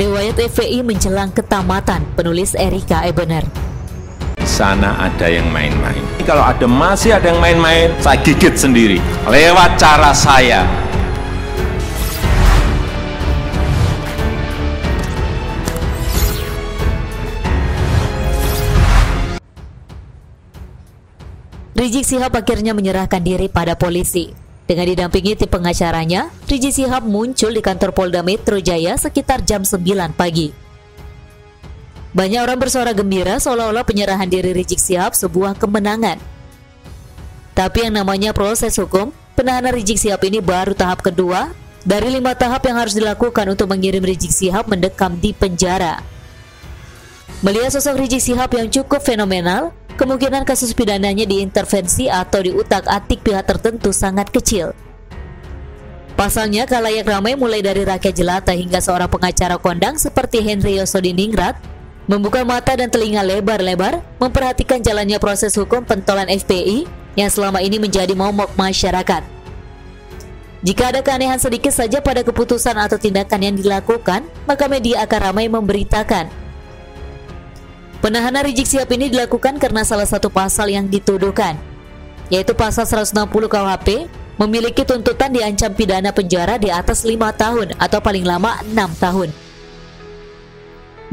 Riwayat FPI menjelang ketamatan, penulis Erika Ebener. Sana ada yang main-main. Kalau masih ada yang main-main, saya gigit sendiri lewat cara saya. Rizik Syihab akhirnya menyerahkan diri pada polisi. Dengan didampingi tim pengacaranya, Rizik Syihab muncul di kantor Polda Metro Jaya sekitar jam 9 pagi. Banyak orang bersuara gembira seolah-olah penyerahan diri Rizik Syihab sebuah kemenangan. Tapi yang namanya proses hukum, penahanan Rizik Syihab ini baru tahap kedua dari 5 tahap yang harus dilakukan untuk mengirim Rizik Syihab mendekam di penjara. Melihat sosok Rizik Syihab yang cukup fenomenal, kemungkinan kasus pidananya diintervensi atau diutak-atik pihak tertentu sangat kecil. Pasalnya, khalayak ramai mulai dari rakyat jelata hingga seorang pengacara kondang seperti Henry Yosodiningrat membuka mata dan telinga lebar-lebar memperhatikan jalannya proses hukum pentolan FPI yang selama ini menjadi momok masyarakat. Jika ada keanehan sedikit saja pada keputusan atau tindakan yang dilakukan, maka media akan ramai memberitakan. Penahanan Rizik Syihab ini dilakukan karena salah satu pasal yang dituduhkan, yaitu pasal 160 KUHP, memiliki tuntutan diancam pidana penjara di atas 5 tahun atau paling lama 6 tahun.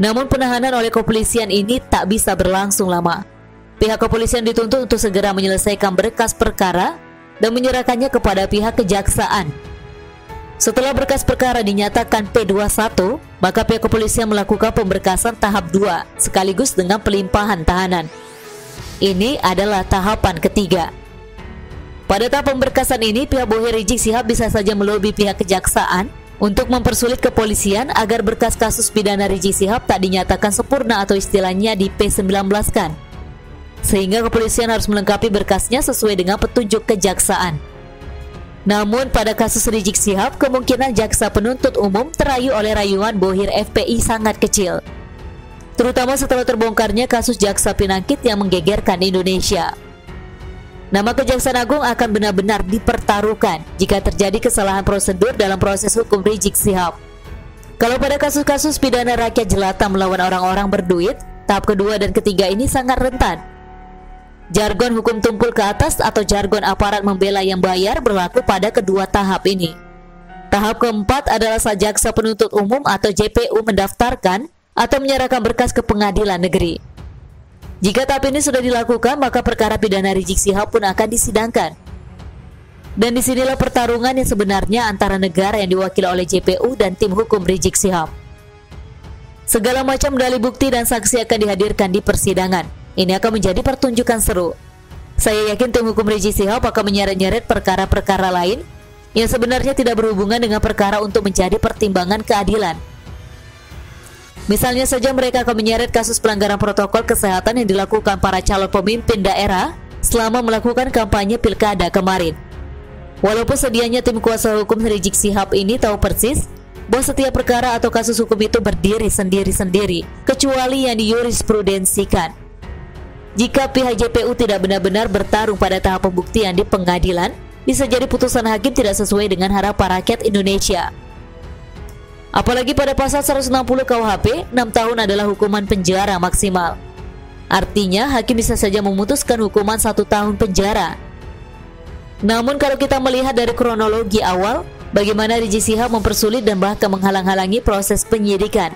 Namun penahanan oleh kepolisian ini tak bisa berlangsung lama. Pihak kepolisian dituntut untuk segera menyelesaikan berkas perkara dan menyerahkannya kepada pihak kejaksaan. Setelah berkas perkara dinyatakan P21, maka pihak kepolisian melakukan pemberkasan tahap 2 sekaligus dengan pelimpahan tahanan. Ini adalah tahapan ketiga. Pada tahap pemberkasan ini, pihak bohir Rizik Syihab bisa saja melobi pihak kejaksaan untuk mempersulit kepolisian agar berkas kasus pidana Rizik Syihab tak dinyatakan sempurna atau istilahnya di P19-kan. Sehingga kepolisian harus melengkapi berkasnya sesuai dengan petunjuk kejaksaan. Namun pada kasus Rizik Syihab, kemungkinan jaksa penuntut umum terayu oleh rayuan bohir FPI sangat kecil. Terutama setelah terbongkarnya kasus Jaksa Pinangkit yang menggegerkan Indonesia. Nama Kejaksaan Agung akan benar-benar dipertaruhkan jika terjadi kesalahan prosedur dalam proses hukum Rizik Syihab. Kalau pada kasus-kasus pidana rakyat jelata melawan orang-orang berduit, tahap kedua dan ketiga ini sangat rentan. Jargon hukum tumpul ke atas atau jargon aparat membela yang bayar berlaku pada kedua tahap ini. Tahap keempat adalah saat jaksa penuntut umum atau JPU mendaftarkan atau menyerahkan berkas ke pengadilan negeri. Jika tahap ini sudah dilakukan, maka perkara pidana Rizik Syihab pun akan disidangkan. Dan disinilah pertarungan yang sebenarnya antara negara yang diwakili oleh JPU dan tim hukum Rizik Syihab. Segala macam dalih bukti dan saksi akan dihadirkan di persidangan. Ini akan menjadi pertunjukan seru. Saya yakin tim hukum Rizik Syihab akan menyeret-nyeret perkara-perkara lain yang sebenarnya tidak berhubungan dengan perkara untuk menjadi pertimbangan keadilan. Misalnya saja mereka akan menyeret kasus pelanggaran protokol kesehatan yang dilakukan para calon pemimpin daerah selama melakukan kampanye pilkada kemarin. Walaupun sedianya tim kuasa hukum Rizik Syihab ini tahu persis bahwa setiap perkara atau kasus hukum itu berdiri sendiri-sendiri, kecuali yang diyurisprudensikan. Jika pihak JPU tidak benar-benar bertarung pada tahap pembuktian di pengadilan, bisa jadi putusan hakim tidak sesuai dengan harapan rakyat Indonesia. Apalagi pada pasal 160 KUHP, 6 tahun adalah hukuman penjara maksimal. Artinya, hakim bisa saja memutuskan hukuman 1 tahun penjara. Namun kalau kita melihat dari kronologi awal, bagaimana Rizik Syihab mempersulit dan bahkan menghalang-halangi proses penyidikan.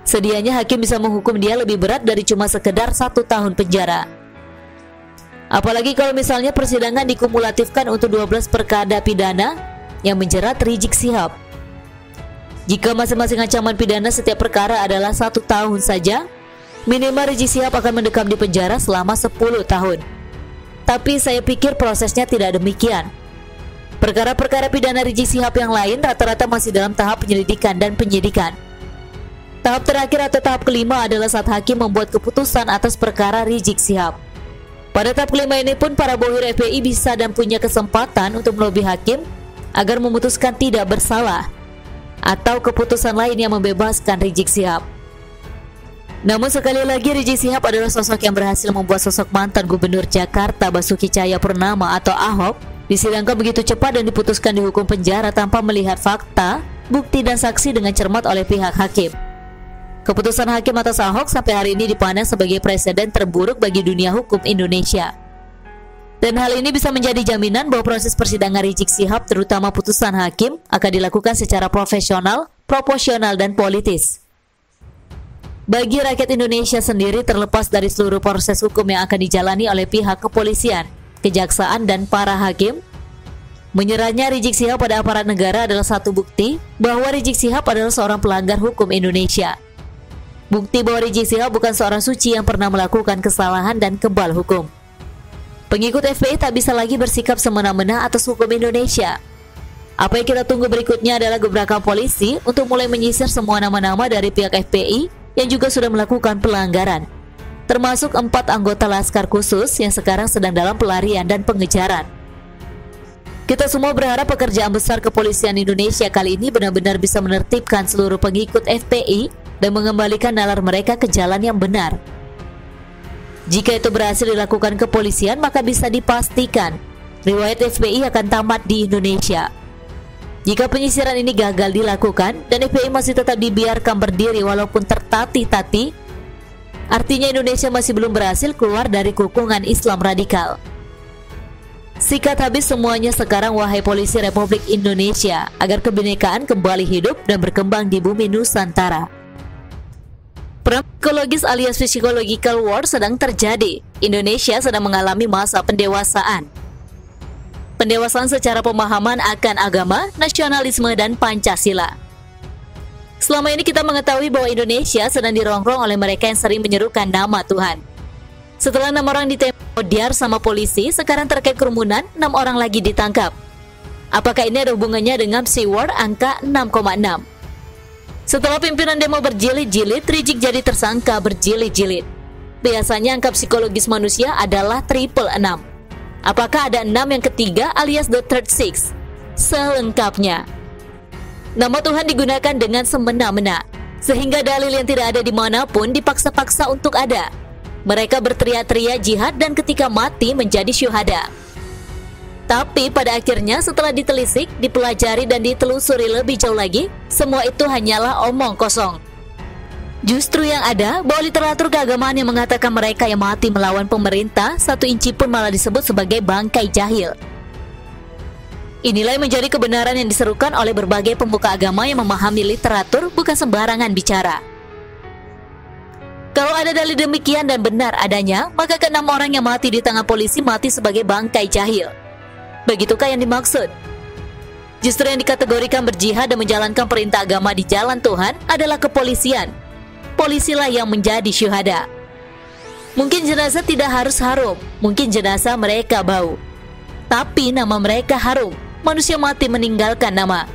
Sedianya hakim bisa menghukum dia lebih berat dari cuma sekedar 1 tahun penjara. Apalagi kalau misalnya persidangan dikumulatifkan untuk 12 perkara pidana yang menjerat Rizik Syihab. Jika masing-masing ancaman pidana setiap perkara adalah 1 tahun saja, minimal Rizik Syihab akan mendekam di penjara selama 10 tahun. Tapi saya pikir prosesnya tidak demikian. Perkara-perkara pidana Rizik Syihab yang lain rata-rata masih dalam tahap penyelidikan dan penyidikan. Tahap terakhir atau tahap kelima adalah saat hakim membuat keputusan atas perkara Rizik Syihab. Pada tahap kelima ini pun para bohir FPI bisa dan punya kesempatan untuk melobi hakim agar memutuskan tidak bersalah atau keputusan lain yang membebaskan Rizik Syihab. Namun sekali lagi Rizik Syihab adalah sosok yang berhasil membuat sosok mantan Gubernur Jakarta Basuki Cahayapurnama atau Ahok disidangkan begitu cepat dan diputuskan dihukum penjara tanpa melihat fakta bukti dan saksi dengan cermat oleh pihak hakim. Keputusan hakim atas Ahok sampai hari ini dipandang sebagai presiden terburuk bagi dunia hukum Indonesia. Dan hal ini bisa menjadi jaminan bahwa proses persidangan Rizik Syihab, terutama putusan hakim, akan dilakukan secara profesional, proporsional, dan politis. Bagi rakyat Indonesia sendiri, terlepas dari seluruh proses hukum yang akan dijalani oleh pihak kepolisian, kejaksaan, dan para hakim, menyerahnya Rizik Syihab pada aparat negara adalah satu bukti bahwa Rizik Syihab adalah seorang pelanggar hukum Indonesia. Bukti bahwa Rizik Syihab bukan seorang suci yang pernah melakukan kesalahan dan kebal hukum. Pengikut FPI tak bisa lagi bersikap semena-mena atas hukum Indonesia. Apa yang kita tunggu berikutnya adalah gebrakan polisi untuk mulai menyisir semua nama-nama dari pihak FPI yang juga sudah melakukan pelanggaran, termasuk 4 anggota Laskar Khusus yang sekarang sedang dalam pelarian dan pengejaran. Kita semua berharap pekerjaan besar kepolisian Indonesia kali ini benar-benar bisa menertibkan seluruh pengikut FPI dan mengembalikan nalar mereka ke jalan yang benar. Jika itu berhasil dilakukan kepolisian, maka bisa dipastikan riwayat FPI akan tamat di Indonesia. Jika penyisiran ini gagal dilakukan dan FPI masih tetap dibiarkan berdiri walaupun tertatih-tatih, artinya Indonesia masih belum berhasil keluar dari kukungan Islam radikal. Sikat habis semuanya sekarang, wahai polisi Republik Indonesia, agar kebinekaan kembali hidup dan berkembang di bumi Nusantara. Perang psikologis alias psychological war sedang terjadi. Indonesia sedang mengalami masa pendewasaan. Pendewasaan secara pemahaman akan agama, nasionalisme, dan Pancasila. Selama ini kita mengetahui bahwa Indonesia sedang dirongrong oleh mereka yang sering menyerukan nama Tuhan. Setelah 6 orang ditembak diar sama polisi, sekarang terkait kerumunan 6 orang lagi ditangkap. Apakah ini ada hubungannya dengan Sea-War angka 6,6? Setelah pimpinan demo berjilid-jilid, Rizik jadi tersangka berjilid-jilid. Biasanya angka psikologis manusia adalah 666. Apakah ada 6 yang ketiga alias the third six? Selengkapnya. Nama Tuhan digunakan dengan semena-mena, sehingga dalil yang tidak ada dimanapun dipaksa-paksa untuk ada. Mereka berteriak-teriak jihad dan ketika mati menjadi syuhada. Tapi pada akhirnya setelah ditelisik, dipelajari dan ditelusuri lebih jauh lagi, semua itu hanyalah omong kosong. Justru yang ada bahwa literatur keagamaan yang mengatakan mereka yang mati melawan pemerintah 1 inci pun malah disebut sebagai bangkai jahil. Inilah yang menjadi kebenaran yang diserukan oleh berbagai pemuka agama yang memahami literatur, bukan sembarangan bicara. Kalau ada dalil demikian dan benar adanya, maka ke-6 orang yang mati di tangan polisi mati sebagai bangkai jahil. Begitukah yang dimaksud? Justru yang dikategorikan berjihad dan menjalankan perintah agama di jalan Tuhan adalah kepolisian. Polisilah yang menjadi syuhada. Mungkin jenazah tidak harus harum, mungkin jenazah mereka bau. Tapi nama mereka harum. Manusia mati meninggalkan nama.